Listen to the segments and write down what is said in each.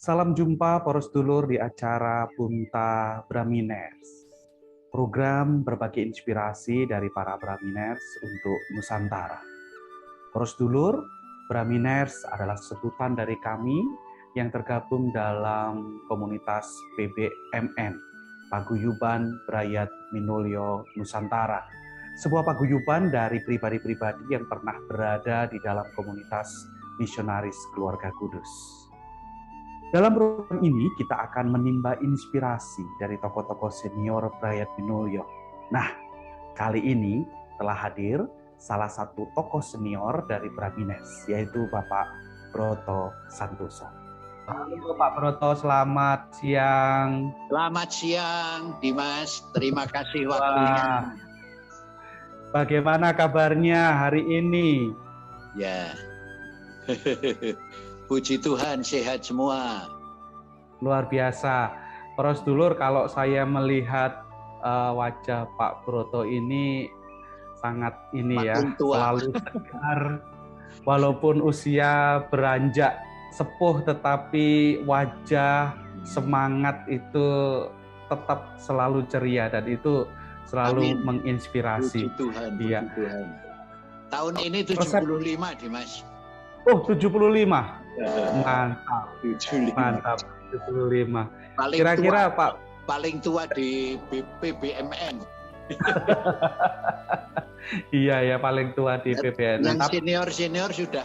Salam jumpa para sedulur di acara Punta Braminers. Program berbagi inspirasi dari para Braminers untuk Nusantara. Para sedulur, Braminers adalah sebutan dari kami yang tergabung dalam komunitas PBMN, Paguyuban Brayat Minulyo Nusantara. Sebuah paguyuban dari pribadi-pribadi yang pernah berada di dalam komunitas misionaris keluarga kudus. Dalam program ini kita akan menimba inspirasi dari tokoh-tokoh senior Brayat Minulyo. Nah, kali ini telah hadir salah satu tokoh senior dari Braminers, yaitu Bapak Broto Santoso. Halo Pak Broto, selamat siang. Selamat siang, Dimas. Terima kasih waktunya. Bagaimana kabarnya hari ini? Ya, puji Tuhan sehat semua. Luar biasa. Para sedulur, kalau saya melihat wajah Pak Broto ini sangat Makin tua. selalu segar. Walaupun usia beranjak sepuh, tetapi wajah semangat itu tetap selalu ceria dan itu selalu menginspirasi. Puji Tuhan, puji Tuhan. Tahun ini 75, Dimas. Oh, 75. Mantap. 75. Mantap, 75. Kira-kira Pak paling tua di PBMN. Iya ya, paling tua di PBMN. Yang senior-senior sudah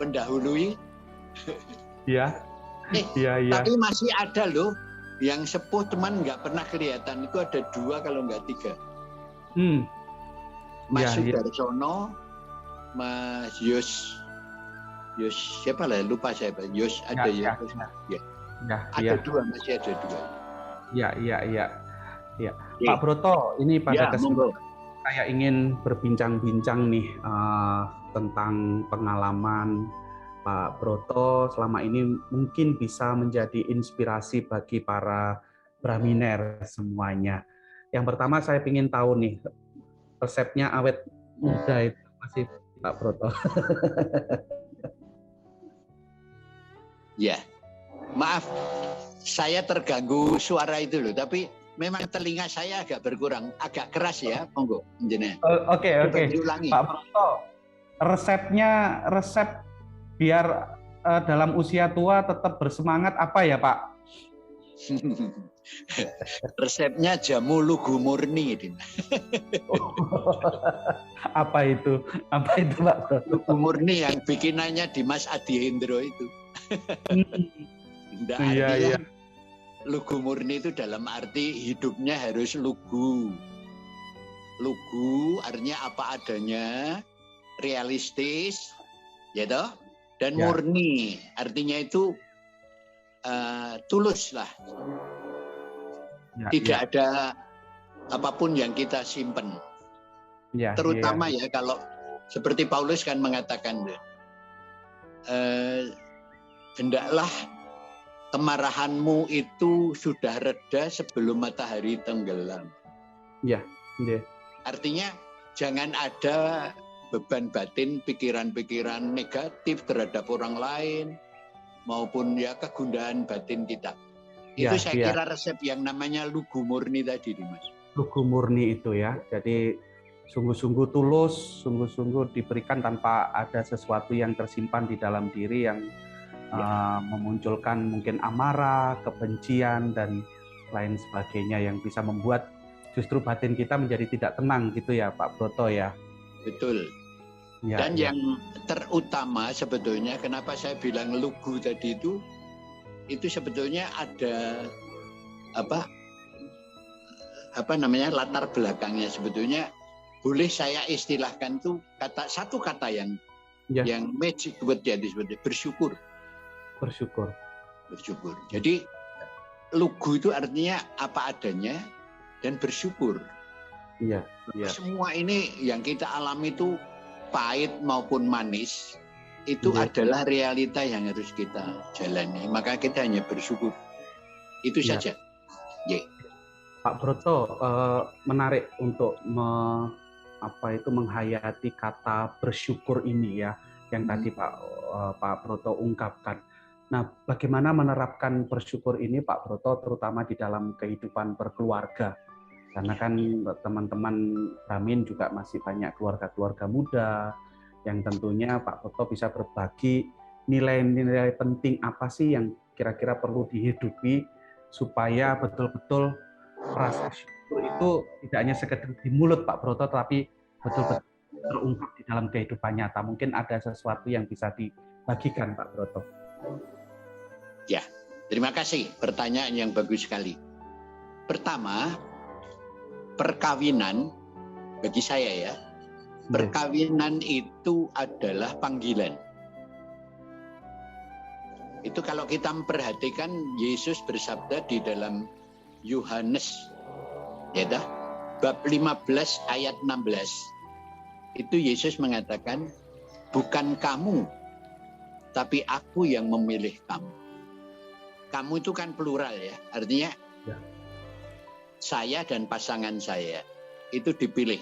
mendahului. Iya. Iya. Tapi masih ada loh yang sepuh teman nggak pernah kelihatan. Itu ada 2 kalau nggak 3. Mas Sudarsono, Mas Yus siapa lah, lupa saya Pak. Yus ada ya. Ada 2, masih ada 2. Iya. Pak Broto, ini pada kesempatan saya ingin berbincang-bincang nih tentang pengalaman Pak Broto selama ini, mungkin bisa menjadi inspirasi bagi para Braminer semuanya. Yang pertama saya ingin tahu nih, resepnya awet muda itu masih Pak Broto. Ya, maaf, saya terganggu suara itu loh, tapi memang telinga saya agak berkurang, agak keras ya, monggo. Oke. Pak Broto, resep biar dalam usia tua tetap bersemangat apa ya Pak? Resepnya jamu lugu murni. Apa itu Pak? Lugu murni yang bikinannya Dimas Adi Hendro itu. Iya. Lugu murni itu dalam arti hidupnya harus lugu. Lugu artinya apa adanya, realistis, ya toh? Dan murni artinya itu tulus lah. Tidak ada apapun yang kita simpen. Terutama ya kalau seperti Paulus kan mengatakan, hendaklah kemarahanmu itu sudah reda sebelum matahari tenggelam. Iya. Artinya jangan ada beban batin, pikiran-pikiran negatif terhadap orang lain, maupun ya kegundahan batin kita. Itu saya kira resep yang namanya lugu murni tadi, Dimas. Lugu murni itu ya, jadi sungguh-sungguh tulus, sungguh-sungguh diberikan tanpa ada sesuatu yang tersimpan di dalam diri yang memunculkan mungkin amarah, kebencian, dan lain sebagainya yang bisa membuat justru batin kita menjadi tidak tenang gitu ya Pak Broto ya. Betul. Dan yang terutama sebetulnya kenapa saya bilang lugu tadi itu sebetulnya ada apa namanya latar belakangnya. Sebetulnya boleh saya istilahkan tuh satu kata yang magic buat jadi sebetulnya bersyukur. Jadi lugu itu artinya apa adanya dan bersyukur. Iya. Semua ini yang kita alami itu pahit maupun manis itu adalah realita yang harus kita jalani. Maka kita hanya bersyukur. Itu saja. Pak Broto, menarik untuk menghayati kata bersyukur ini ya, yang tadi Pak Broto ungkapkan. Nah, bagaimana menerapkan bersyukur ini Pak Broto, terutama di dalam kehidupan berkeluarga? Karena kan teman-teman Brahmin juga masih banyak keluarga-keluarga muda, yang tentunya Pak Broto bisa berbagi nilai-nilai penting apa sih yang kira-kira perlu dihidupi supaya betul-betul rasa syukur itu tidak hanya sekedar di mulut Pak Broto, tapi betul-betul terungkap di dalam kehidupan nyata. Mungkin ada sesuatu yang bisa dibagikan Pak Broto. Ya, terima kasih. Pertanyaan yang bagus sekali. Pertama, perkawinan bagi saya ya, perkawinan itu adalah panggilan. Itu kalau kita memperhatikan, Yesus bersabda di dalam Yohanes, ya dah, bab 15 ayat 16. Itu Yesus mengatakan, bukan kamu, tapi aku yang memilih kamu. Kamu itu kan plural ya, artinya saya dan pasangan saya itu dipilih.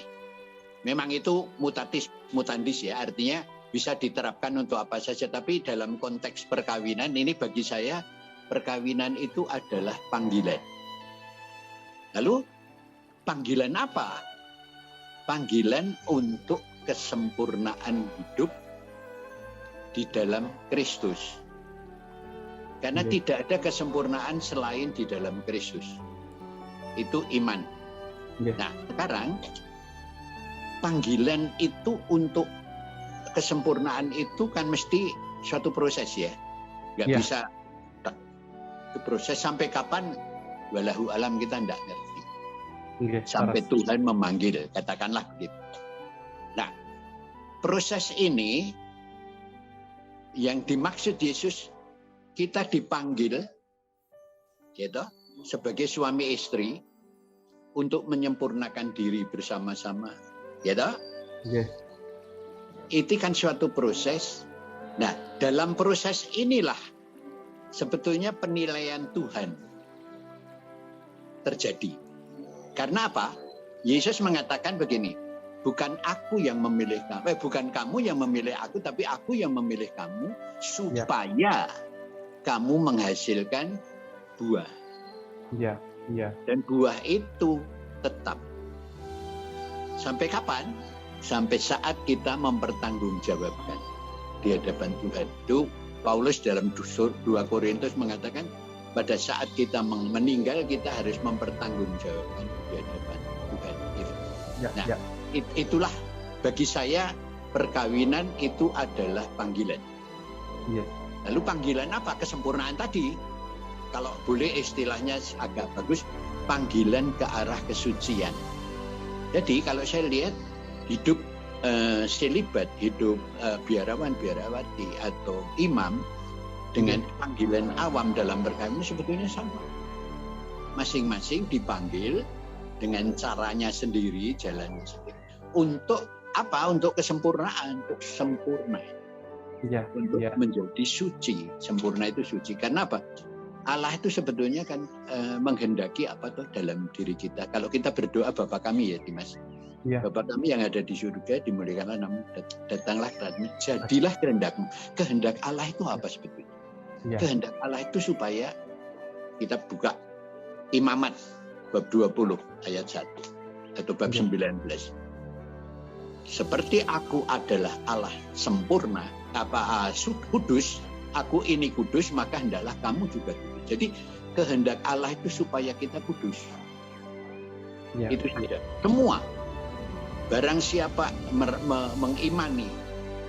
Memang itu mutatis mutandis ya, artinya bisa diterapkan untuk apa saja. Tapi dalam konteks perkawinan ini bagi saya, perkawinan itu adalah panggilan. Lalu panggilan apa? Panggilan untuk kesempurnaan hidup di dalam Kristus. Karena tidak ada kesempurnaan selain di dalam Kristus. Itu iman. Nah, sekarang panggilan itu untuk kesempurnaan itu kan mesti suatu proses ya. Nggak bisa itu proses sampai kapan, walahu alam, kita nggak ngerti. Sampai Tuhan memanggil, katakanlah begitu. Nah, proses ini yang dimaksud Yesus, kita dipanggil gitu, sebagai suami istri untuk menyempurnakan diri bersama-sama, gitu. Itu kan suatu proses. Nah, dalam proses inilah sebetulnya penilaian Tuhan terjadi. Karena apa? Yesus mengatakan begini, bukan aku yang memilih kamu, bukan kamu yang memilih aku, tapi aku yang memilih kamu supaya kamu menghasilkan buah. Dan buah itu tetap. Sampai kapan? Sampai saat kita mempertanggungjawabkan di hadapan Tuhan. Itu Paulus dalam 2 Korintus mengatakan, pada saat kita meninggal, kita harus mempertanggungjawabkan di hadapan Tuhan. Itulah bagi saya perkawinan itu adalah panggilan. Lalu panggilan apa? Kesempurnaan tadi. Kalau boleh istilahnya agak bagus, panggilan ke arah kesucian. Jadi kalau saya lihat hidup selibat, hidup biarawan-biarawati atau imam dengan panggilan awam dalam perkawinan sebetulnya sama. Masing-masing dipanggil dengan caranya sendiri, jalannya sendiri. Untuk apa? Untuk kesempurnaan, untuk sempurna. Untuk menjadi suci. Sempurna itu suci. Karena apa? Allah itu sebetulnya kan menghendaki apa tuh dalam diri kita. Kalau kita berdoa, Bapa kami ya Dimas. Bapa kami yang ada di surga, dimuliakanlah namamu, datanglah kerajaan, jadilah kehendakmu. Kehendak Allah itu apa sebetulnya? Kehendak Allah itu supaya kita buka Imamat bab 20 ayat 1 atau bab 19. Seperti aku adalah Allah sempurna, kudus, aku ini kudus, maka hendaklah kamu juga kudus. Jadi kehendak Allah itu supaya kita kudus. Itu saja. Semua. Barang siapa mengimani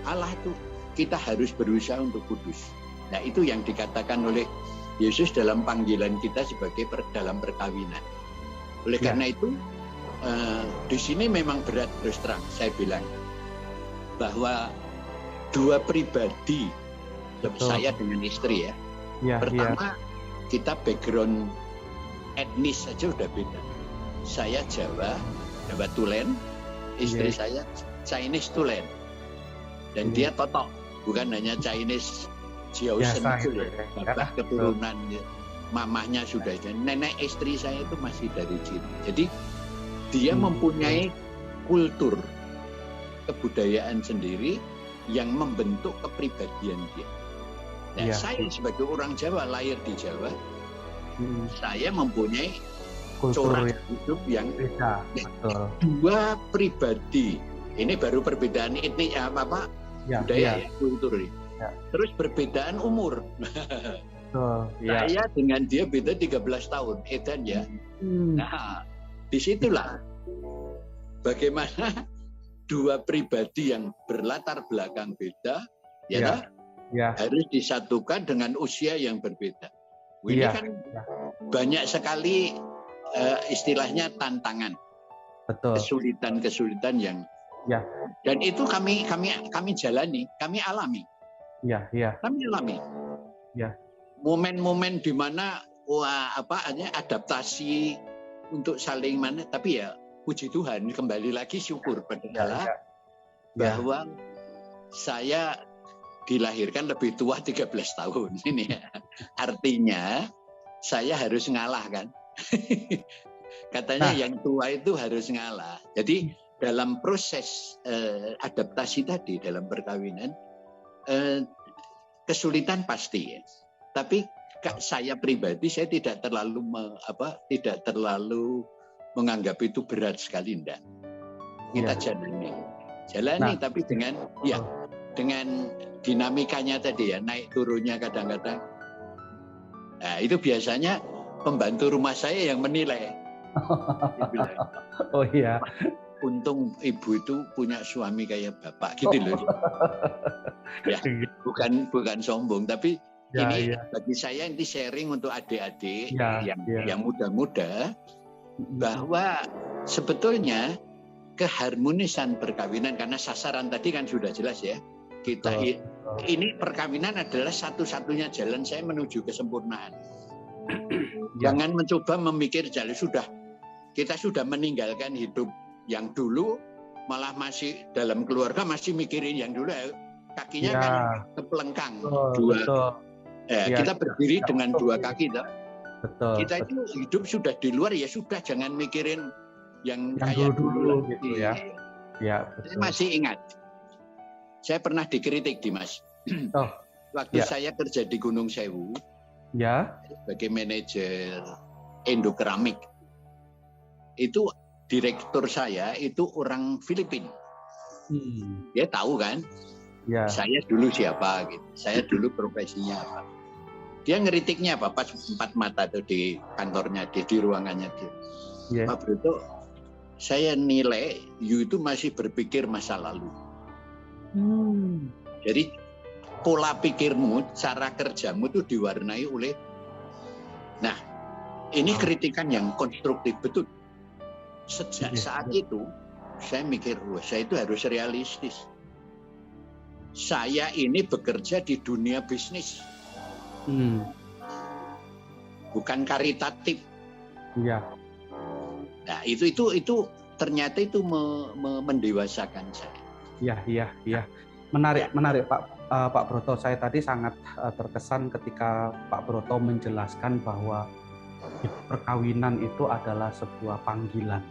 Allah itu, kita harus berusaha untuk kudus. Nah, itu yang dikatakan oleh Yesus dalam panggilan kita sebagai dalam perkawinan. Oleh karena itu, di sini memang berat, terus terang saya bilang bahwa dua pribadi, saya dengan istri ya. Pertama, kita background etnis saja udah beda. Saya Jawa Tulen, istri saya Chinese Tulen, dan dia totok, bukan hanya Chinese Jiaosen itu ya, bapak keturunan mamahnya sudah, nenek istri saya itu masih dari Cina. Jadi dia mempunyai kultur kebudayaan sendiri yang membentuk kepribadian dia. Nah, saya sebagai orang Jawa, lahir di Jawa, saya mempunyai corak hidup yang beda. Betul. Dua pribadi. Ini baru perbedaan etnik budaya ya, kultur. Ya. Terus perbedaan umur. Saya dengan dia beda 13 tahun, Edan ya. Nah, disitulah bagaimana dua pribadi yang berlatar belakang beda, harus disatukan dengan usia yang berbeda. Ini kan banyak sekali istilahnya tantangan, kesulitan-kesulitan yang, dan itu kami jalani, kami alami. Kami alami. Momen-momen di mana adaptasi untuk saling mana, tapi ya puji Tuhan, kembali lagi syukur pada Allah bahwa saya dilahirkan lebih tua 13 tahun ini. Artinya saya harus ngalah kan. Katanya yang tua itu harus ngalah. Jadi dalam proses adaptasi tadi dalam perkawinan, kesulitan pasti ya. Tapi saya pribadi saya tidak terlalu menganggap itu berat sekali, enggak. Kita jalani tapi dengan dinamikanya tadi ya, naik turunnya kadang-kadang. Nah, itu biasanya pembantu rumah saya yang menilai. Oh iya. Untung ibu itu punya suami kayak bapak gitu loh. Ya, bukan sombong, tapi ini bagi saya ini sharing untuk adik-adik yang muda-muda, bahwa sebetulnya keharmonisan perkawinan, karena sasaran tadi kan sudah jelas ya. Kita ini perkawinan adalah satu-satunya jalan saya menuju kesempurnaan. Jangan mencoba memikir jalan kita sudah meninggalkan hidup yang dulu, malah masih dalam keluarga masih mikirin yang dulu, kakinya kan kepelengkang dua. Kita berdiri dengan dua kaki, kita itu hidup sudah di luar, ya sudah, jangan mikirin yang kayak dulu gitu ya. Saya masih ingat. Saya pernah dikritik, Dimas. Waktu saya kerja di Gunung Sewu, sebagai manajer Indo-Keramik, itu direktur saya itu orang Filipina. Dia tahu kan, saya dulu siapa, gitu. Saya dulu profesinya apa. Dia ngeritiknya apa? Pas empat mata tuh di kantornya dia, di ruangannya dia. Pak Broto, saya nilai you itu masih berpikir masa lalu. Jadi pola pikirmu, cara kerjamu itu diwarnai oleh, nah ini kritikan yang konstruktif betul. Sejak saat itu saya mikir, saya itu harus realistis. Saya ini bekerja di dunia bisnis, bukan karitatif. Nah itu ternyata itu mendewasakan saya. Iya. Menarik Pak Broto. Saya tadi sangat terkesan ketika Pak Broto menjelaskan bahwa perkawinan itu adalah sebuah panggilan.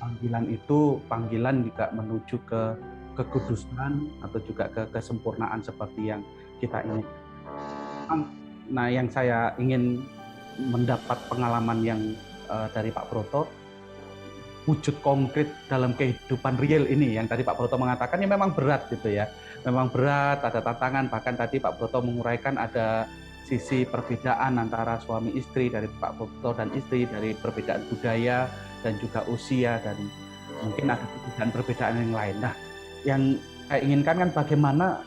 Panggilan itu juga menuju ke kekudusan atau juga ke kesempurnaan seperti yang kita inginkan. Nah, yang saya ingin mendapat pengalaman yang dari Pak Broto, wujud konkret dalam kehidupan real ini yang tadi Pak Broto mengatakan ya memang berat gitu ya. Memang berat, ada tantangan, bahkan tadi Pak Broto menguraikan ada sisi perbedaan antara suami istri dari Pak Broto dan istri, dari perbedaan budaya dan juga usia, dan mungkin ada perbedaan yang lain. Nah, yang saya inginkan kan bagaimana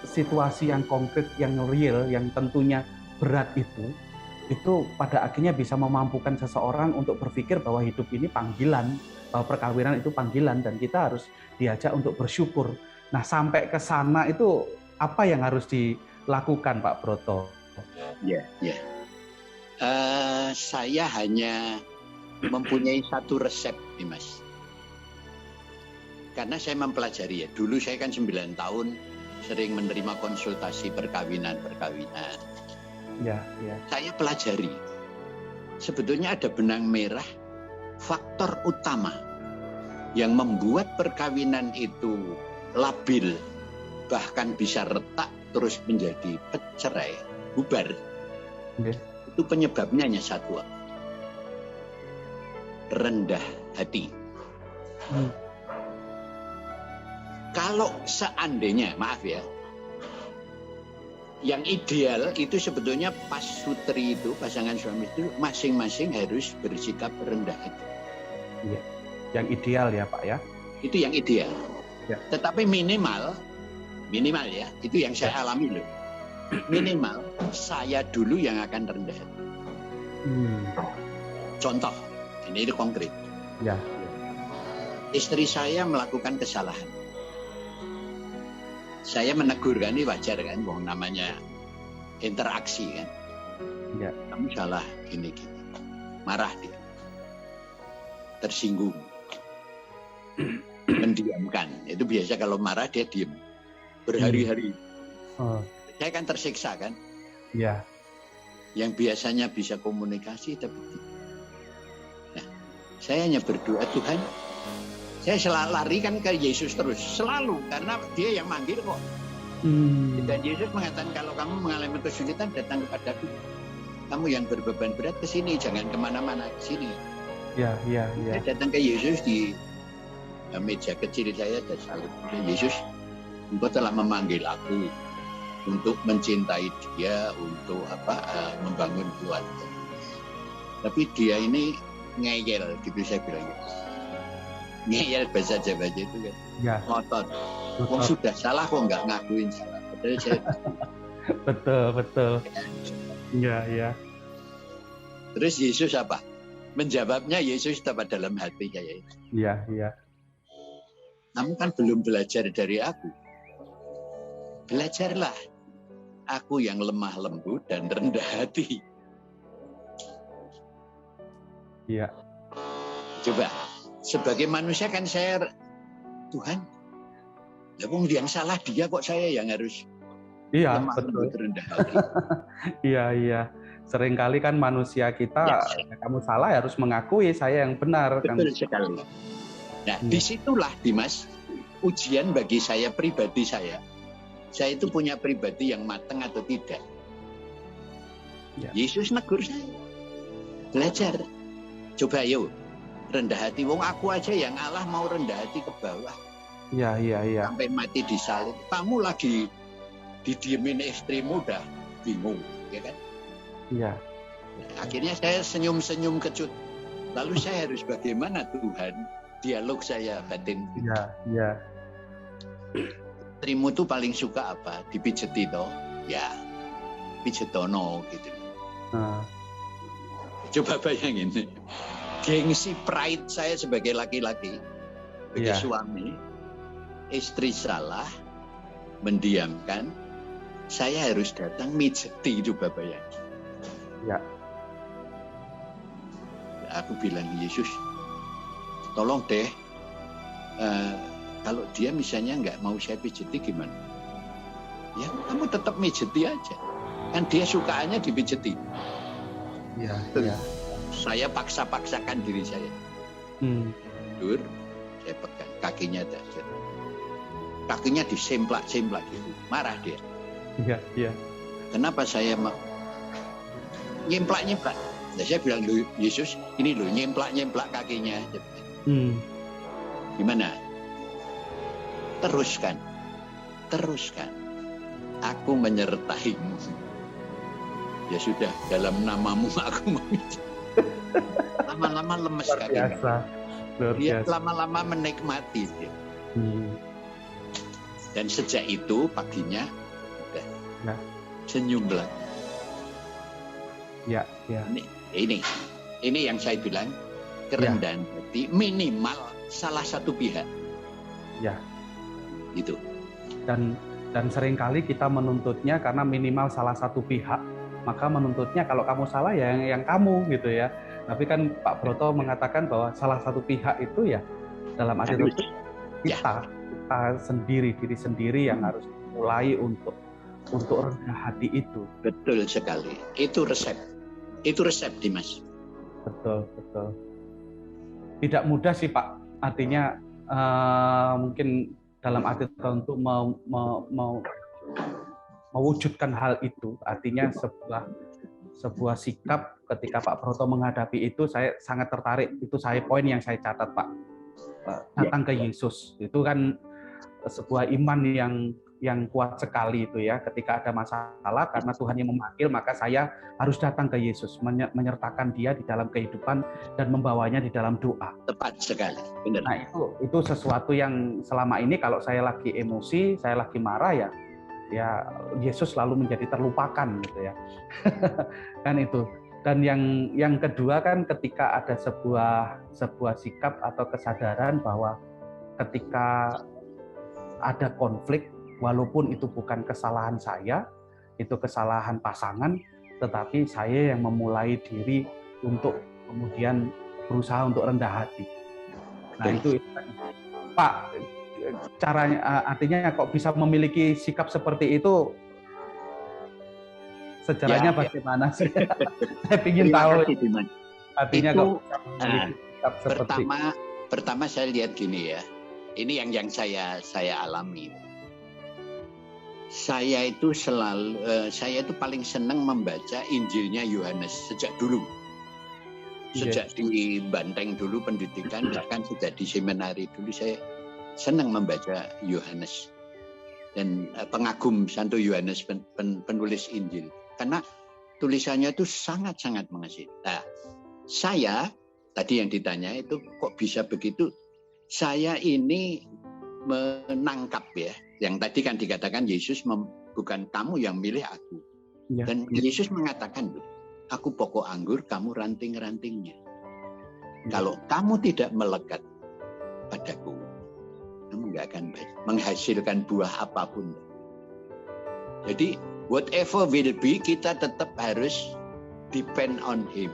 situasi yang konkret, yang real, yang tentunya berat itu pada akhirnya bisa memampukan seseorang untuk berpikir bahwa hidup ini panggilan, bahwa perkawinan itu panggilan, dan kita harus diajak untuk bersyukur. Nah, sampai ke sana itu apa yang harus dilakukan, Pak Broto? Saya hanya mempunyai satu resep, Dimas. Karena saya mempelajari ya. Dulu saya kan 9 tahun sering menerima konsultasi perkawinan. Saya pelajari. Sebetulnya ada benang merah, faktor utama yang membuat perkawinan itu labil, bahkan bisa retak, terus menjadi cerai, bubar, itu penyebabnya hanya satu, rendah hati. Kalau seandainya, maaf ya, yang ideal itu sebetulnya pasutri itu, pasangan suami itu masing-masing harus bersikap rendah hati. Iya. Yang ideal ya Pak ya? Itu yang ideal. Ya. Tetapi minimal ya, itu yang saya alami loh. Minimal saya dulu yang akan rendah hati. Contoh, ini konkret. Ya. Istri saya melakukan kesalahan. Saya menegur kan, ini wajar kan, wong namanya interaksi kan. Ya. Kamu salah, gini. Marah dia. Tersinggung. Mendiamkan. Itu biasa kalau marah dia diam. Berhari-hari. Saya kan tersiksa kan. Ya. Yang biasanya bisa komunikasi tapi tidak. Nah, saya hanya berdoa, Tuhan, saya selalu lari kan ke Yesus terus, selalu, karena dia yang manggil kok. Dan Yesus mengatakan kalau kamu mengalami kesulitan datang kepadaku. Kamu yang berbeban berat ke sini, jangan kemana-mana, ke sini. Ya. Saya datang ke Yesus di meja kecil saya dan salut. Yesus, Engkau telah memanggil aku untuk mencintai dia, untuk membangun keluarga. Tapi dia ini ngeyel, gitu saya bilang. Ngeyel bahasa Jawa itu kan. Ya. Ngotot. Kok sudah salah kok nggak ngakuin salah. Padahal saya betul. Ya. Terus Yesus apa? Menjawabnya Yesus tetap dalam hati kayak itu. Iya. Kamu kan belum belajar dari aku. Belajarlah. Aku yang lemah lembut dan rendah hati. Iya. Coba, sebagai manusia kan saya, Tuhan, yang salah dia kok saya yang harus lemah lembut rendah hati. Iya. Seringkali kan manusia kita, kamu salah harus mengakui saya yang benar. Betul sekali. Nah, disitulah Dimas, ujian bagi saya pribadi saya. Saya itu punya pribadi yang matang atau tidak. Ya. Yesus negur saya. Belajar. Coba yuk, rendah hati. Wong aku aja yang Allah mau rendah hati ke bawah. Iya. Sampai mati disalib. Kamu lagi didiemin istrimu udah bingung, ya kan? Iya. Akhirnya saya senyum-senyum kecut. Lalu saya harus bagaimana Tuhan? Dialog saya batin. Iya. Istrimu tuh paling suka apa? Dipijeti toh? Ya, pijetono gitu. Coba bayangin, gengsi pride saya sebagai laki-laki, sebagai suami, istri salah, mendiamkan, saya harus datang mijeti, coba bayangin. Ya. Aku bilang, Yesus, tolong deh, kalau dia misalnya nggak mau saya pijeti gimana? Ya, kamu tetap mijeti aja. Kan dia sukaannya dipijeti. Iya. Saya paksa-paksakan diri saya. Tidur, saya pegang kakinya dasar. Kakinya disemplak-semplak gitu. Marah dia. Iya. Kenapa saya nyemplak-nyemplak? Nah, saya bilang, Yesus, ini loh nyemplak-nyemplak kakinya. Gimana? Teruskan. Aku menyertaimu. Ya sudah, dalam namamu aku memijit. Lama-lama lemes kakinya. Dia lama-lama menikmati dia. Dan sejak itu paginya udah senyum lagi. Ya. Ini yang saya bilang kerendahan hati minimal salah satu pihak. Ya. Itu. Dan seringkali kita menuntutnya karena minimal salah satu pihak, maka menuntutnya kalau kamu salah ya yang kamu gitu ya. Tapi kan Pak Broto mengatakan bahwa salah satu pihak itu ya dalam arti itu kita sendiri, diri sendiri yang harus mulai untuk rendah hati itu. Betul sekali. Itu resep Dimas. Betul. Tidak mudah sih Pak. Artinya mungkin dalam arti tertentu mewujudkan hal itu, artinya sebuah sikap ketika Pak Broto menghadapi itu, saya sangat tertarik. Itu poin yang saya catat, Pak. Datang ke Yesus. Itu kan sebuah iman yang kuat sekali itu ya. Ketika ada masalah, karena Tuhan yang memanggil, maka saya harus datang ke Yesus, menyertakan dia di dalam kehidupan dan membawanya di dalam doa. Tepat sekali, benar. Nah, itu sesuatu yang selama ini kalau saya lagi emosi, saya lagi marah, ya Yesus selalu menjadi terlupakan gitu ya. Kan itu. Dan yang kedua kan ketika ada sebuah sikap atau kesadaran bahwa ketika ada konflik, walaupun itu bukan kesalahan saya, itu kesalahan pasangan, tetapi saya yang memulai diri untuk kemudian berusaha untuk rendah hati. Nah itu Pak, caranya, artinya kok bisa memiliki sikap seperti itu, sejarahnya bagaimana sih? Saya ingin tahu. Artinya itu, kok bisa memiliki sikap seperti pertama saya lihat gini ya, ini yang saya alami. Saya itu paling senang membaca Injilnya Yohanes sejak dulu. Sejak di Banteng dulu pendidikan, bahkan sejak di seminari dulu saya senang membaca Yohanes. Dan pengagum Santo Yohanes, penulis Injil. Karena tulisannya itu sangat-sangat mengasihi. Nah, saya, tadi yang ditanya itu kok bisa begitu, saya ini menangkap ya, yang tadi kan dikatakan Yesus bukan kamu yang milih aku. Ya. Dan Yesus mengatakan, aku pokok anggur, kamu ranting-rantingnya. Ya. Kalau kamu tidak melekat padaku, kamu nggak akan menghasilkan buah apapun. Jadi whatever will be, kita tetap harus depend on Him.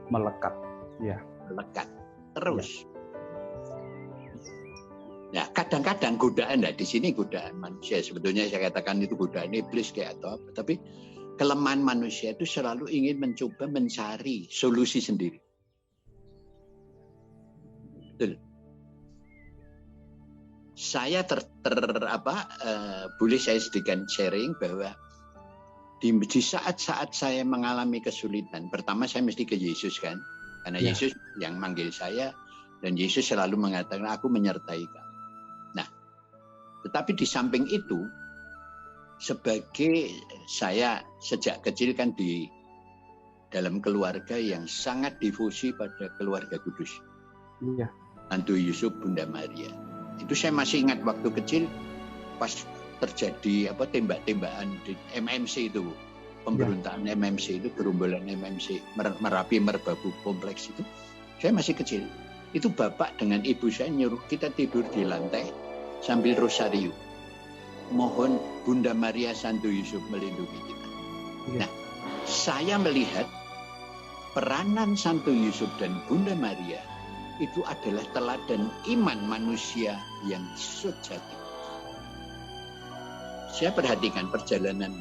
Melekat, ya. Melekat terus. Ya. Nah, kadang-kadang godaan, di sini godaan manusia. Sebetulnya saya katakan itu godaan iblis kayak atau apa. Tapi kelemahan manusia itu selalu ingin mencoba mencari solusi sendiri. Betul. Saya boleh saya sedikit sharing bahwa di saat-saat saya mengalami kesulitan, pertama saya mesti ke Yesus kan, karena Yesus yang manggil saya, dan Yesus selalu mengatakan aku menyertai kamu. Nah, tetapi di samping itu, sebagai saya sejak kecil kan di dalam keluarga yang sangat difusi pada keluarga kudus, Santo Yusuf, Bunda Maria. Itu saya masih ingat waktu kecil pas terjadi tembak-tembakan di MMC itu, pemberontakan MMC itu, gerombolan MMC Merapi Merbabu kompleks itu, saya masih kecil. Itu bapak dengan ibu saya nyuruh kita tidur di lantai sambil rosario, mohon Bunda Maria Santo Yusuf melindungi kita. Nah, saya melihat peranan Santo Yusuf dan Bunda Maria itu adalah teladan iman manusia yang sejati. Saya perhatikan perjalanan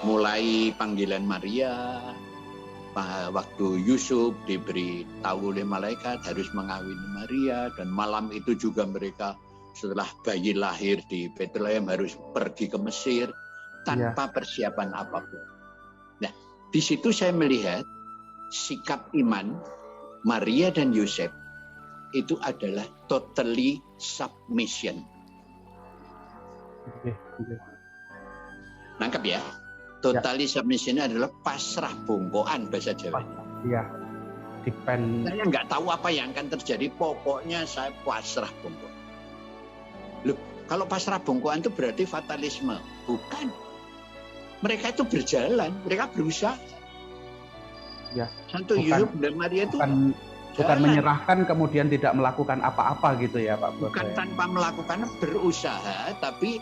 mulai panggilan Maria, waktu Yusuf diberi tahu oleh malaikat harus mengawini Maria, dan malam itu juga mereka setelah bayi lahir di Bethlehem harus pergi ke Mesir tanpa persiapan apapun. Nah, di situ saya melihat sikap iman Maria dan Yosef itu adalah totally submission. Nangkep ya? Totally submission adalah pasrah bongkoan bahasa Jawa. Iya. Depend. Saya nggak tahu apa yang akan terjadi, pokoknya saya pasrah bongkoan. Loh, kalau pasrah bongkoan itu berarti fatalisme. Bukan. Mereka itu berjalan, mereka berusaha. Ya. Santo Yusuf dan Maria itu bukan menyerahkan kemudian tidak melakukan apa-apa gitu ya Pak Bro. Bukan tanpa melakukan, berusaha, tapi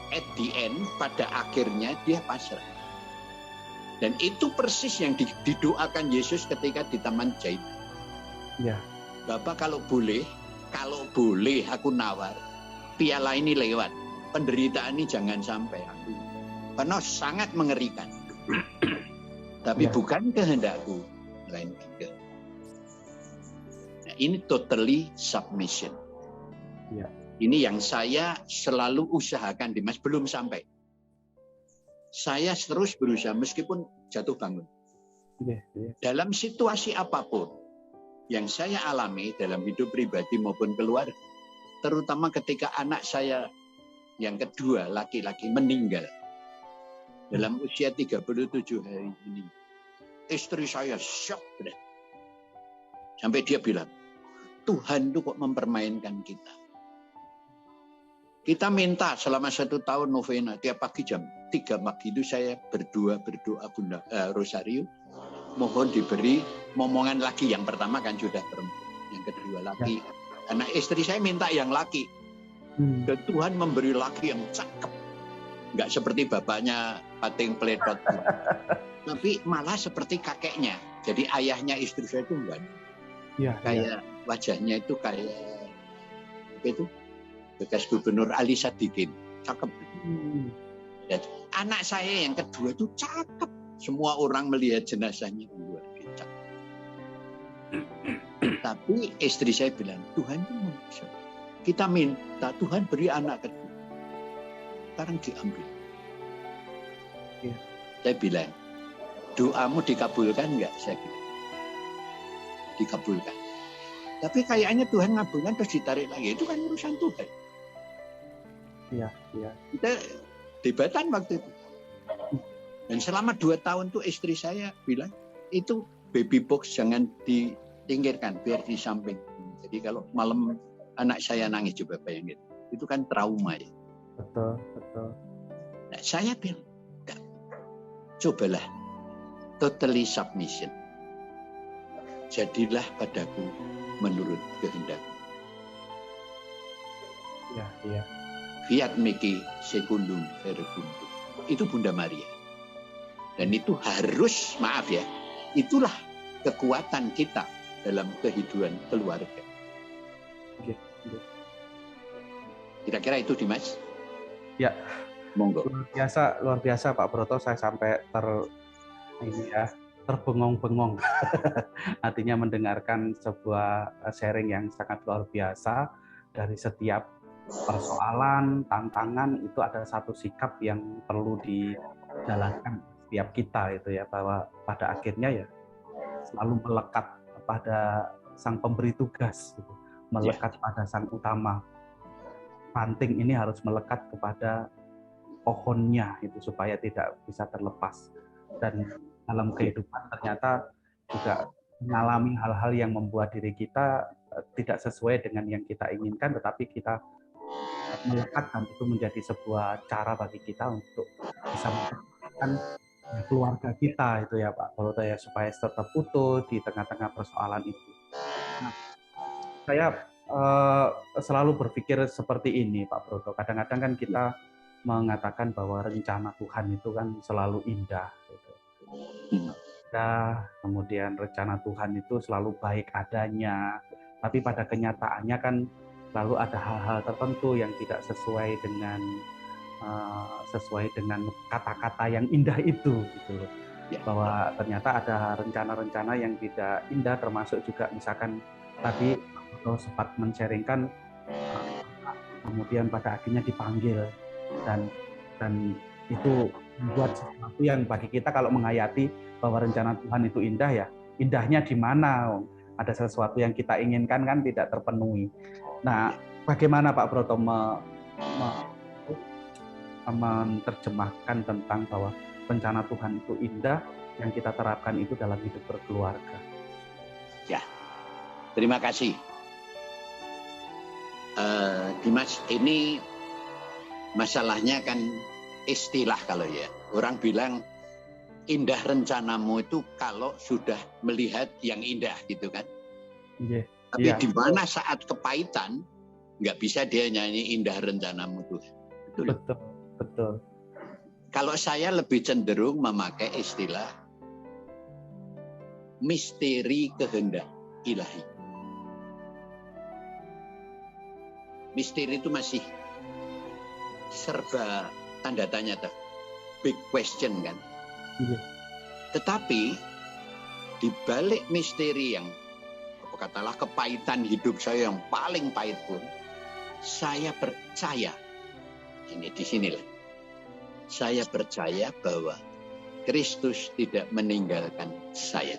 at the end, pada akhirnya dia pasrah. Dan itu persis yang didoakan Yesus ketika di Taman Zaitun. Ya. Bapak kalau boleh aku nawar, piala ini lewat, penderitaan ini jangan sampai aku. Karena sangat mengerikan. Tapi bukan kehendakku, melainkan kehendak. Nah, ini totally submission. Ya. Ini yang saya selalu usahakan, Dimas, belum sampai. saya terus berusaha meskipun jatuh bangun. Dalam situasi apapun yang saya alami dalam hidup pribadi maupun keluarga, terutama ketika anak saya yang kedua laki-laki meninggal dalam usia 37 hari ini, istri saya shock. Sampai dia bilang, Tuhan itu kok mempermainkan kita. Kita minta selama 1 tahun novena, tiap pagi jam 3 pagi itu saya berdoa Bunda Rosario, mohon diberi momongan lagi. Yang pertama kan sudah perempuan, yang kedua laki. Karena istri saya minta yang laki. Dan Tuhan memberi laki yang cakep. Nggak seperti bapaknya pating peletot. Tapi malah seperti kakeknya. Jadi ayahnya istri saya itu enggak. Kayak wajahnya itu kayak apa itu? Bekas Gubernur Ali Sadikin, cakep. Dan anak saya yang kedua itu cakep. Semua orang melihat jenazahnya luar biasa. Tapi istri saya bilang, Tuhan itu manusia. Kita minta Tuhan beri anak kedua. Sekarang diambil. Saya bilang, doamu dikabulkan enggak? Saya bilang, dikabulkan. Tapi kayaknya Tuhan ngabulkan terus ditarik lagi. Itu kan urusan Tuhan. Kita debatan waktu itu. Dan selama 2 tahun tuh istri saya bilang, itu baby box jangan ditingkirkan, biar di samping. Jadi kalau malam anak saya nangis, coba bayangin. Itu kan trauma ya. Betul. Nah, saya bilang, cobalah totally submission. Jadilah padaku menurut kehendakmu. Fiat mihi secundum verbundum. Itu Bunda Maria. Dan itu harus, maaf ya, itulah kekuatan kita dalam kehidupan keluarga. Kira-kira itu, Dimas? Ya. Monggo. Luar biasa Pak Broto, saya sampai terbengong-bengong. Artinya mendengarkan sebuah sharing yang sangat luar biasa. Dari setiap persoalan, tantangan, itu ada satu sikap yang perlu dijalankan setiap kita itu ya, bahwa pada akhirnya ya selalu melekat pada sang pemberi tugas, gitu. Melekat pada sang utama. Ranting ini harus melekat kepada pohonnya itu supaya tidak bisa terlepas. Dan dalam kehidupan ternyata juga mengalami hal-hal yang membuat diri kita tidak sesuai dengan yang kita inginkan, tetapi kita melekat, dan itu menjadi sebuah cara bagi kita untuk bisa mempertahankan keluarga kita itu ya Pak Broto ya, supaya tetap utuh di tengah-tengah persoalan itu. Nah, saya selalu berpikir seperti ini Pak Broto. Kadang-kadang kan kita mengatakan bahwa rencana Tuhan itu kan selalu indah. Gitu. Kemudian rencana Tuhan itu selalu baik adanya. Tapi pada kenyataannya kan lalu ada hal-hal tertentu yang tidak sesuai dengan kata-kata yang indah itu, gitu loh. Bahwa ternyata ada rencana-rencana yang tidak indah, termasuk juga misalkan tadi atau sempat men-sharingkan kemudian pada akhirnya dipanggil dan itu membuat sesuatu yang bagi kita kalau menghayati bahwa rencana Tuhan itu indah, ya indahnya di mana? Ada sesuatu yang kita inginkan kan tidak terpenuhi. Nah, bagaimana Pak Broto menerjemahkan tentang bahwa rencana Tuhan itu indah, yang kita terapkan itu dalam hidup berkeluarga? Ya, terima kasih. Dimas, ini masalahnya kan istilah kalau ya. Orang bilang indah rencanamu itu kalau sudah melihat yang indah gitu kan. Tapi di mana saat kepahitan nggak bisa dia nyanyi indah rencanamu tuh. Betul. Kalau saya lebih cenderung memakai istilah misteri kehendak ilahi. Misteri itu masih serba tanda tanya tuh. Big question kan. Tetapi di balik misteri yang katakanlah kepahitan hidup saya yang paling pahit pun, saya percaya ini di sinilah. saya percaya bahwa Kristus tidak meninggalkan saya.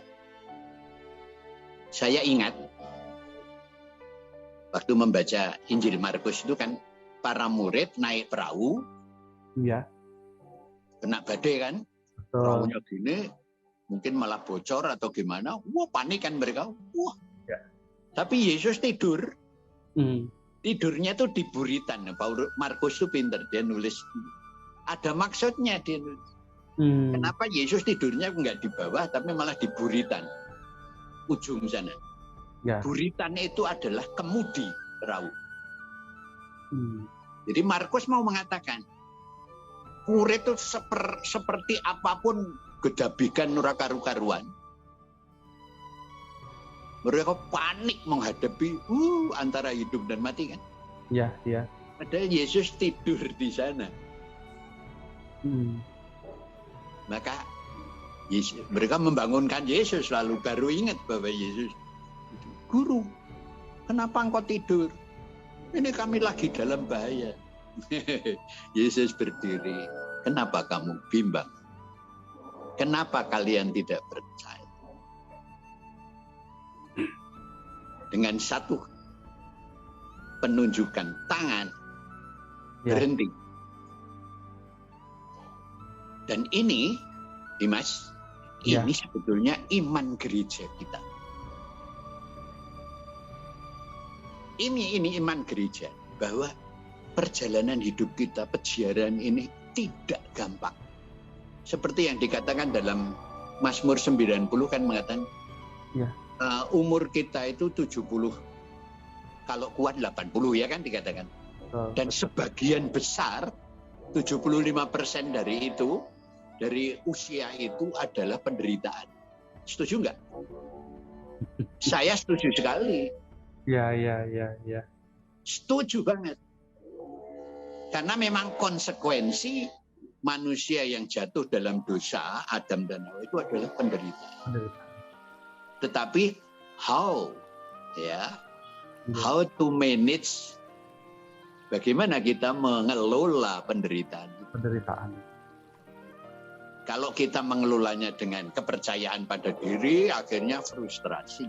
Saya ingat waktu membaca Injil Markus itu kan para murid naik perahu, ya, kena badai kan, perahunya gini, mungkin malah bocor atau gimana, wah panik kan mereka, wah. Ya. Tapi Yesus tidur, tidurnya tuh di buritan. Markus tuh pinter, dia nulis, ada maksudnya dia nulis. Kenapa Yesus tidurnya nggak di bawah, tapi malah di buritan, ujung sana. Ya. Buritan itu adalah kemudi perahu. Jadi Markus mau mengatakan, murid itu seperti apapun gedabikan ora karu-karuan. Mereka panik menghadapi antara hidup dan mati kan? Iya, iya. Padahal Yesus tidur di sana. Maka mereka membangunkan Yesus, lalu baru ingat bahwa Yesus, Guru, kenapa engkau tidur? Ini kami lagi dalam bahaya. Yesus berdiri, kenapa kamu bimbang? Kenapa kalian tidak percaya? Dengan satu penunjukan tangan, berhenti. Dan ini, Dimas, ini sebetulnya iman gereja kita. Ini iman gereja, bahwa perjalanan hidup kita, peziaran ini tidak gampang. Seperti yang dikatakan dalam Mazmur 90 kan mengatakan, umur kita itu 70, kalau kuat 80 ya kan dikatakan. Dan sebagian besar, 75% dari itu, dari usia itu adalah penderitaan. Setuju nggak? Saya setuju sekali. Ya. Setuju banget. Karena memang konsekuensi manusia yang jatuh dalam dosa, Adam dan Hawa, itu adalah penderitaan. Tetapi how to manage, bagaimana kita mengelola penderitaan. Kalau kita mengelolanya dengan kepercayaan pada diri, akhirnya frustrasi.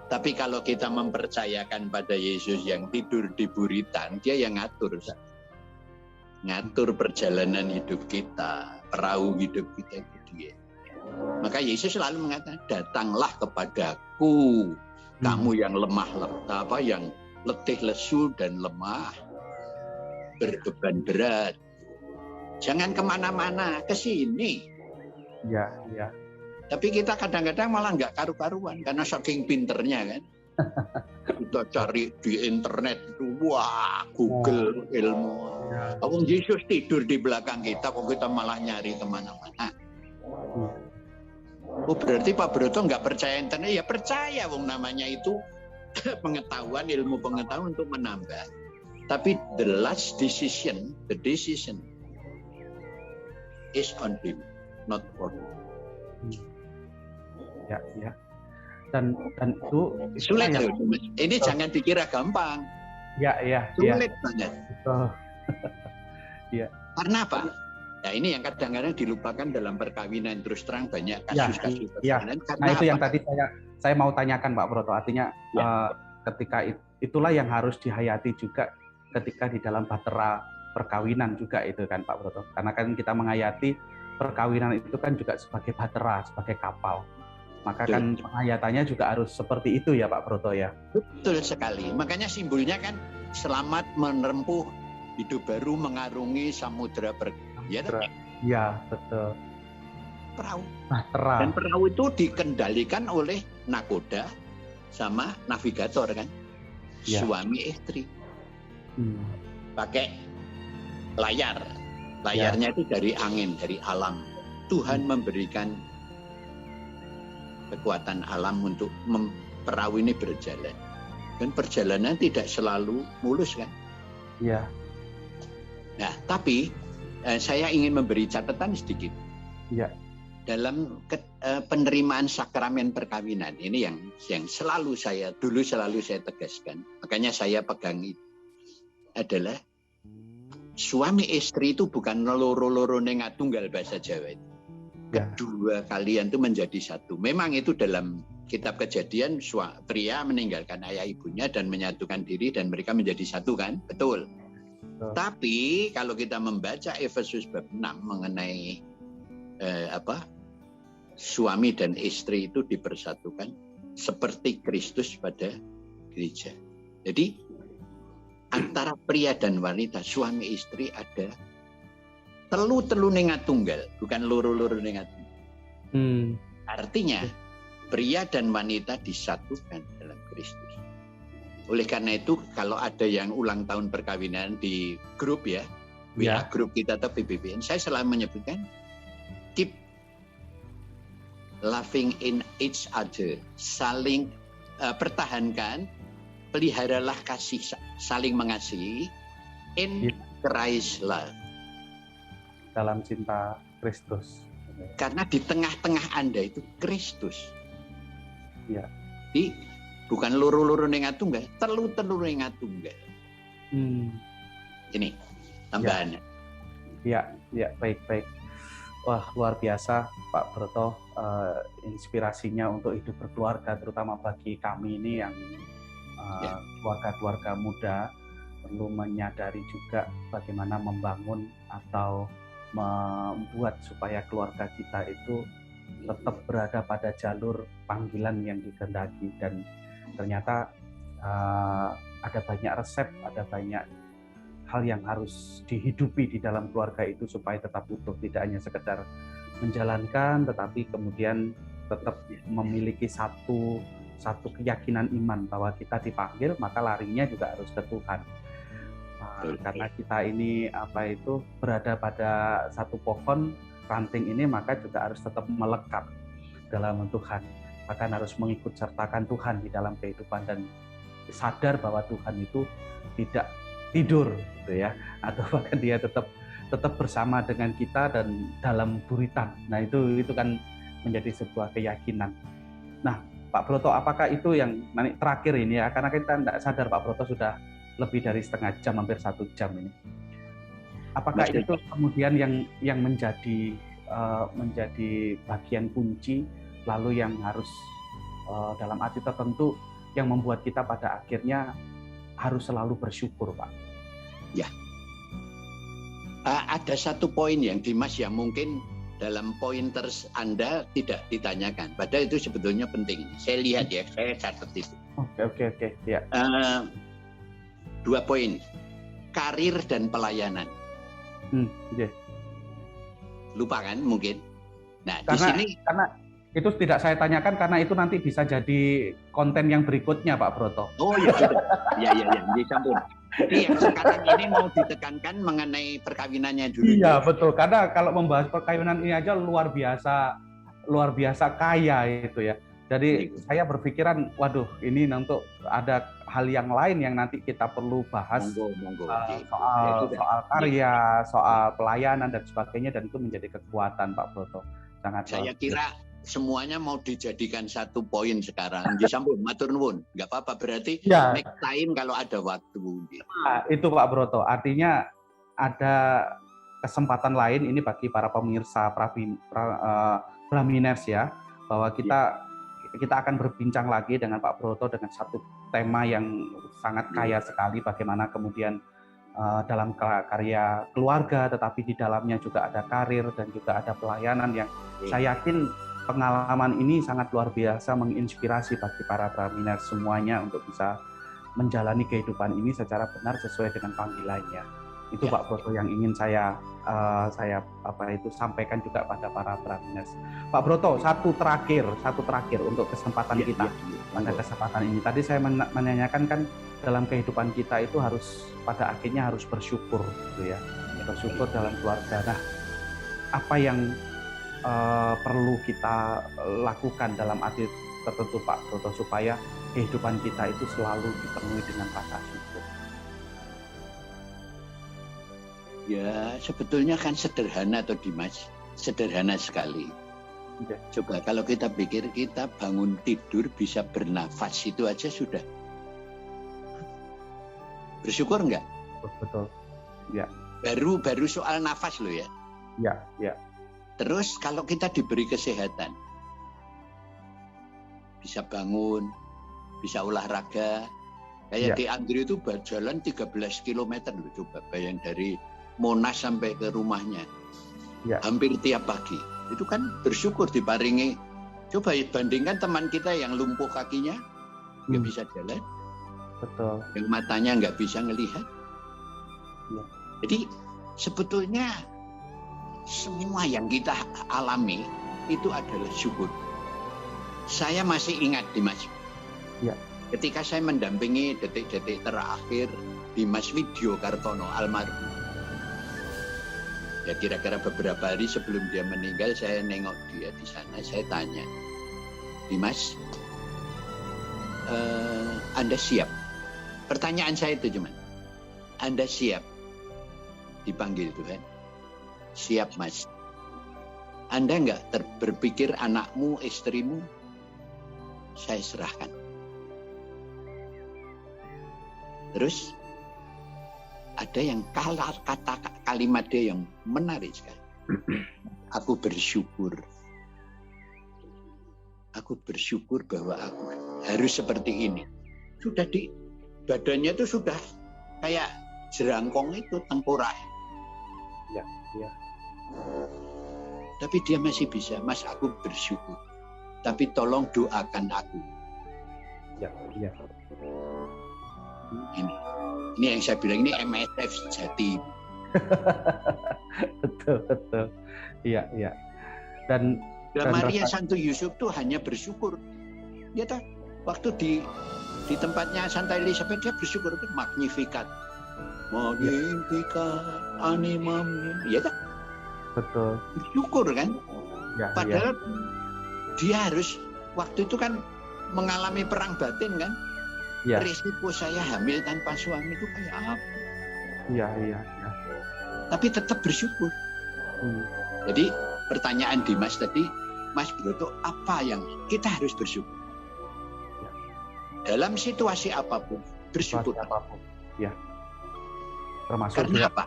Tapi kalau kita mempercayakan pada Yesus yang tidur di buritan, dia yang ngatur perjalanan hidup kita, perahu hidup kita itu dia. Maka Yesus selalu mengatakan, datanglah kepadaku, kamu yang yang letih lesu dan lemah, berbeban berat. Jangan kemana-mana, ke sini. Ya. Tapi kita kadang-kadang malah nggak karu-karuan karena saking pinternya kan. Kita cari di internet itu, wah, Google ilmu. Wong Yesus tidur di belakang kita, kok kita malah nyari kemana-mana. Oh, berarti Pak Broto nggak percaya internet? Ya percaya, wong namanya itu pengetahuan, ilmu pengetahuan untuk menambah. Tapi the decision is on him, not on him. Ya. Dan itu sulit loh. Ini jangan dikira gampang. Ya. Sulit banget. Ya. Karena apa? Ya ini yang kadang-kadang dilupakan dalam perkawinan, terus terang banyak kasus-kasus perkawinan. Nah itu yang tadi saya mau tanyakan Pak Broto. Artinya ketika itulah yang harus dihayati juga ketika di dalam bahtera perkawinan juga itu kan Pak Broto. Karena kan kita menghayati perkawinan itu kan juga sebagai bahtera, sebagai kapal. Maka kan penghayatannya juga harus seperti itu ya Pak Broto ya. Betul sekali. Makanya simbolnya kan selamat menempuh hidup baru mengarungi samudra ya, betul. Perahu. Bahtera. Dan perahu itu dikendalikan oleh nakoda sama navigator kan. Ya. Suami istri. Pakai layar. Layarnya itu dari angin, dari alam. Tuhan memberikan kekuatan alam untuk perahu ini berjalan. Dan perjalanan tidak selalu mulus kan? Iya. Nah, tapi saya ingin memberi catatan sedikit. Iya. Dalam penerimaan sakramen perkawinan ini yang selalu saya tegaskan. Makanya saya pegang itu adalah suami istri itu bukan loro-loro nengat tunggal bahasa Jawa itu. Kedua kalian itu menjadi satu. Memang itu dalam kitab Kejadian pria meninggalkan ayah ibunya dan menyatukan diri dan mereka menjadi satu kan? Betul. Tapi kalau kita membaca Efesus bab 6 mengenai suami dan istri itu dipersatukan seperti Kristus pada gereja. Jadi antara pria dan wanita, suami istri ada telu nengat tunggal, bukan loro nengat tunggal. Artinya pria dan wanita disatukan dalam Kristus. Oleh karena itu, kalau ada yang ulang tahun perkawinan di grup ya, WA grup kita atau PBBN, saya selalu menyebutkan keep loving in each other, saling pertahankan, peliharalah kasih, saling mengasihi in Christ love. Dalam cinta Kristus. Karena di tengah-tengah Anda itu Kristus. Ya. Jadi bukan loro-loro nengat tunggal, telu nengat tunggal. Ini tambahannya. Ya, baik. Wah, luar biasa Pak Broto, inspirasinya untuk hidup berkeluarga, terutama bagi kami ini yang keluarga-keluarga muda perlu menyadari juga bagaimana membangun atau membuat supaya keluarga kita itu tetap berada pada jalur panggilan yang dikehendaki. Dan ternyata ada banyak resep, ada banyak hal yang harus dihidupi di dalam keluarga itu supaya tetap utuh, tidak hanya sekedar menjalankan, tetapi kemudian tetap memiliki satu keyakinan iman bahwa kita dipanggil, maka larinya juga harus ke Tuhan. Karena kita ini berada pada satu pohon ranting ini, maka juga harus tetap melekat dalam Tuhan. Bahkan harus mengikut sertakan Tuhan di dalam kehidupan dan sadar bahwa Tuhan itu tidak tidur, gitu ya, atau bahkan dia tetap bersama dengan kita dan dalam buritan. Nah itu kan menjadi sebuah keyakinan. Nah Pak Broto, apakah itu yang nanti terakhir ini ya, karena kita tidak sadar Pak Broto sudah lebih dari setengah jam, hampir 1 jam ini. Apakah itu kemudian yang menjadi bagian kunci, lalu yang harus dalam arti tertentu yang membuat kita pada akhirnya harus selalu bersyukur, Pak? Ya, ada satu poin yang Dimas yang mungkin dalam pointers Anda tidak ditanyakan, padahal itu sebetulnya penting. Saya lihat ya, saya catat itu. Oke, ya. 2 poin, karir dan pelayanan. Lupa kan mungkin? Nah, karena itu tidak saya tanyakan karena itu nanti bisa jadi konten yang berikutnya, Pak Broto. Oh iya sudah. Ya, dicampur. Jadi yang sekarang ini mau ditekankan mengenai perkawinannya dulu. Iya betul, karena kalau membahas perkawinan ini aja luar biasa kaya itu ya. Jadi saya berpikiran, waduh, ini untuk ada hal yang lain yang nanti kita perlu bahas. Monggo. Soal karya, soal pelayanan dan sebagainya, dan itu menjadi kekuatan Pak Broto. Saya kira semuanya mau dijadikan satu poin sekarang. Disambung, matur nuwun. Nggak apa-apa, berarti next time kalau ada waktu. Nah, itu Pak Broto, artinya ada kesempatan lain ini bagi para pemirsa Braminers ya, bahwa kita akan berbincang lagi dengan Pak Broto dengan satu tema yang sangat kaya sekali, bagaimana kemudian dalam karya keluarga, tetapi di dalamnya juga ada karir dan juga ada pelayanan yang saya yakin pengalaman ini sangat luar biasa menginspirasi bagi para Braminers semuanya untuk bisa menjalani kehidupan ini secara benar sesuai dengan panggilannya. Itu Pak Broto yang ingin saya sampaikan juga pada para Braminers. Pak Broto, satu terakhir untuk kesempatan kita pada kesempatan ini. Tadi saya menanyakan kan dalam kehidupan kita itu harus pada akhirnya harus bersyukur, gitu ya. Bersyukur dalam keluarga. Nah, apa yang perlu kita lakukan dalam arti tertentu Pak Broto supaya kehidupan kita itu selalu dipenuhi dengan rasa syukur? Ya, sebetulnya kan sederhana atau Dimas, sederhana sekali. Coba kalau kita pikir, kita bangun tidur bisa bernafas, itu aja sudah. Bersyukur enggak? Betul. Ya. Baru soal nafas loh ya. Ya, ya. Terus kalau kita diberi kesehatan, bisa bangun, bisa olahraga. Kayak di Andri itu jalan 13 km loh, coba bayang dari Monas sampai ke rumahnya. Ya. Hampir tiap pagi. Itu kan bersyukur diparingi. Coba bandingkan teman kita yang lumpuh kakinya, nggak bisa jalan. Betul. Yang matanya nggak bisa ngelihat. Ya. Jadi sebetulnya semua yang kita alami itu adalah syukur. Saya masih ingat Dimas. Ya. Ketika saya mendampingi detik-detik terakhir Dimas Widyo Kartono almarhum. Ya kira-kira beberapa hari sebelum dia meninggal, saya nengok dia di sana, saya tanya, Dimas, Anda siap? Pertanyaan saya itu cuma, Anda siap dipanggil Tuhan? Siap, Mas. Anda nggak berpikir anakmu, istrimu, saya serahkan. Terus ada yang kata kalimat dia yang menarik sekali. Aku bersyukur. Aku bersyukur bahwa aku harus seperti ini. Sudah di badannya itu sudah kayak jerangkong itu, tengkorak. Ya, ya. Tapi dia masih bisa, Mas, aku bersyukur. Tapi tolong doakan aku. Ya, ya. Ini yang saya bilang, ini MSF sejati. Betul, betul. Iya, iya. Dan Maria Santo Yusuf tuh hanya bersyukur. Dia tahu waktu di tempatnya Santa Elizabeth dia bersyukur itu Magnificat. Magnificat animam. Iya tak? Betul. Bersyukur kan? Ya, padahal dia harus waktu itu kan mengalami perang batin kan? Ya. Risiko saya hamil tanpa suami itu kayak apa? Iya, iya, iya. Tapi tetap bersyukur. Jadi pertanyaan Dimas tadi, Mas Broto, apa yang kita harus bersyukur? Ya. Dalam situasi apapun, bersyukur. Situasi apapun, ya. Termasuk karena juga. Apa?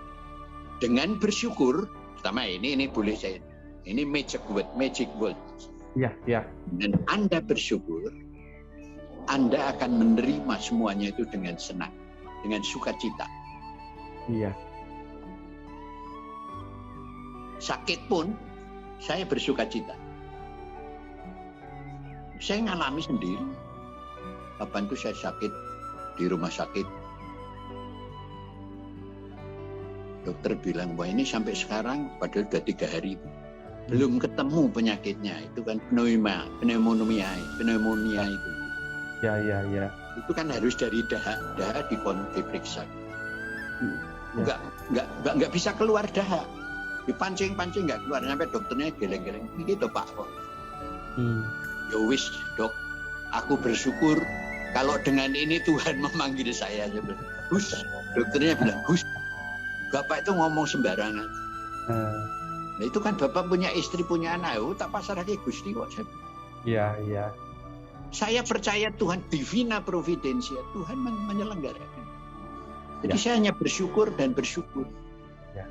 Dengan bersyukur, pertama ini boleh saya, ini magic word. Iya, iya. Dan Anda bersyukur, Anda akan menerima semuanya itu dengan senang, dengan sukacita. Iya. Sakit pun, saya bersukacita. Saya ngalami sendiri. Kapan itu saya sakit di rumah sakit. Dokter bilang, wah ini sampai sekarang, padahal sudah 3 hari. Belum ketemu penyakitnya. Itu kan pneumonia itu. Ya, ya, ya. Itu kan harus dari dahak diperiksa. Ya. Nggak bisa keluar dahak. Dipancing-pancing nggak keluar, sampai dokternya geleng-geleng. Begitu Pak. Ya wis dok, aku bersyukur kalau dengan ini Tuhan memanggil saya. Gus, dokternya bilang, Gus, Bapak itu ngomong sembarangan. Nah itu kan Bapak punya istri, punya anak, tak pasrah lagi Gusti kok. Iya, iya. Saya percaya Tuhan divina providensia, Tuhan menyelenggarakan. Jadi saya hanya bersyukur dan bersyukur. Ya.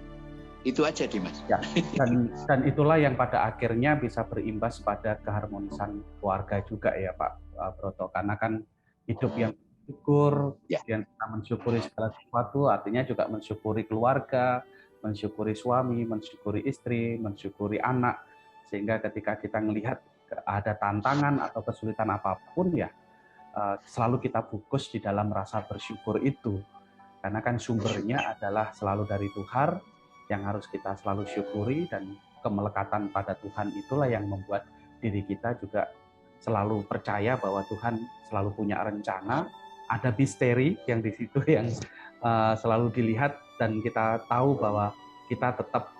Itu aja Dimas. Ya. Dan itulah yang pada akhirnya bisa berimbas pada keharmonisan keluarga juga ya Pak Broto. Karena kan hidup yang bersyukur, yang kita mensyukuri segala sesuatu, artinya juga mensyukuri keluarga, mensyukuri suami, mensyukuri istri, mensyukuri anak. Sehingga ketika kita melihat ada tantangan atau kesulitan apapun ya, selalu kita fokus di dalam rasa bersyukur itu. Karena kan sumbernya adalah selalu dari Tuhan, yang harus kita selalu syukuri, dan kemelekatan pada Tuhan itulah yang membuat diri kita juga selalu percaya bahwa Tuhan selalu punya rencana, ada misteri yang di situ yang selalu dilihat, dan kita tahu bahwa kita tetap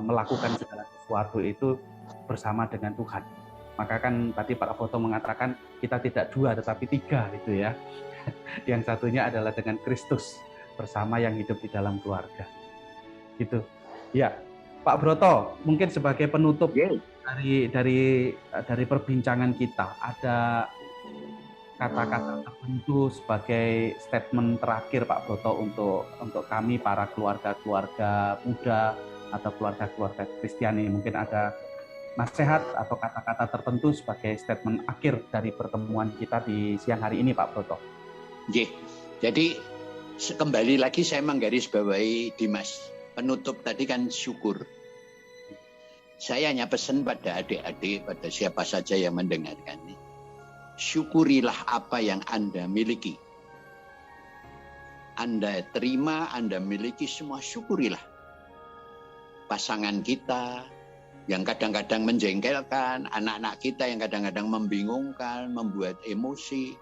melakukan segala sesuatu itu bersama dengan Tuhan. Maka kan tadi Pak Foto mengatakan kita tidak 2 tetapi 3 gitu ya. Yang satunya adalah dengan Kristus bersama yang hidup di dalam keluarga. Gitu. Ya, Pak Broto, mungkin sebagai penutup dari perbincangan kita, ada kata-kata tertentu sebagai statement terakhir Pak Broto untuk kami para keluarga-keluarga muda atau keluarga-keluarga Kristiani. Mungkin ada nasihat atau kata-kata tertentu sebagai statement akhir dari pertemuan kita di siang hari ini Pak Broto. Jadi kembali lagi saya menggarisbawahi Dimas. Penutup tadi kan syukur. Saya hanya pesan pada adik-adik, pada siapa saja yang mendengarkan ini. Syukurilah apa yang Anda miliki. Anda terima, Anda miliki semua, syukurilah. Pasangan kita yang kadang-kadang menjengkelkan, anak-anak kita yang kadang-kadang membingungkan, membuat emosi,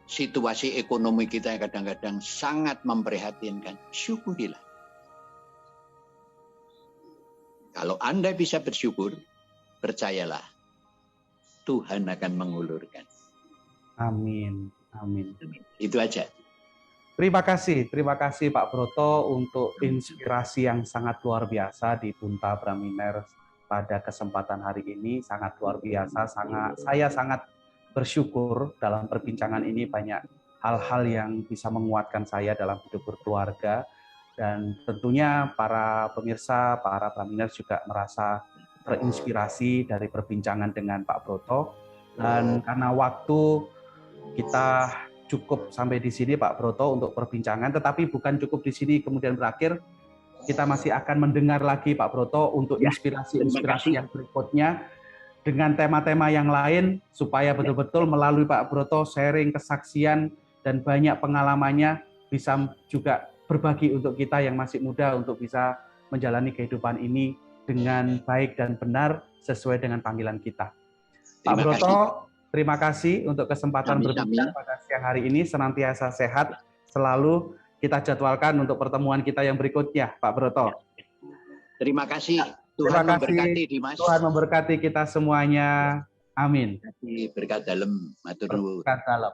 situasi ekonomi kita yang kadang-kadang sangat memprihatinkan, syukurilah. Kalau Anda bisa bersyukur, percayalah, Tuhan akan mengulurkan. Amin. Amin. Itu aja. Terima kasih Pak Broto untuk inspirasi yang sangat luar biasa di Punta Braminers pada kesempatan hari ini. Sangat luar biasa. Saya sangat bersyukur dalam perbincangan ini banyak hal-hal yang bisa menguatkan saya dalam hidup berkeluarga. Dan tentunya para pemirsa, para Braminers juga merasa terinspirasi dari perbincangan dengan Pak Broto. Dan karena waktu kita cukup sampai di sini Pak Broto untuk perbincangan, tetapi bukan cukup di sini kemudian berakhir. Kita masih akan mendengar lagi Pak Broto untuk inspirasi-inspirasi yang berikutnya dengan tema-tema yang lain supaya betul-betul melalui Pak Broto sharing kesaksian dan banyak pengalamannya bisa juga berbagi untuk kita yang masih muda untuk bisa menjalani kehidupan ini dengan baik dan benar sesuai dengan panggilan kita. Pak Broto, terima kasih untuk kesempatan berbicara pada siang hari ini. Senantiasa sehat selalu. Kita jadwalkan untuk pertemuan kita yang berikutnya, Pak Broto. Terima kasih. Tuhan memberkati Dimas. Tuhan memberkati kita semuanya. Amin. Berkat dalam. Matur nuwun. Berkat dalam.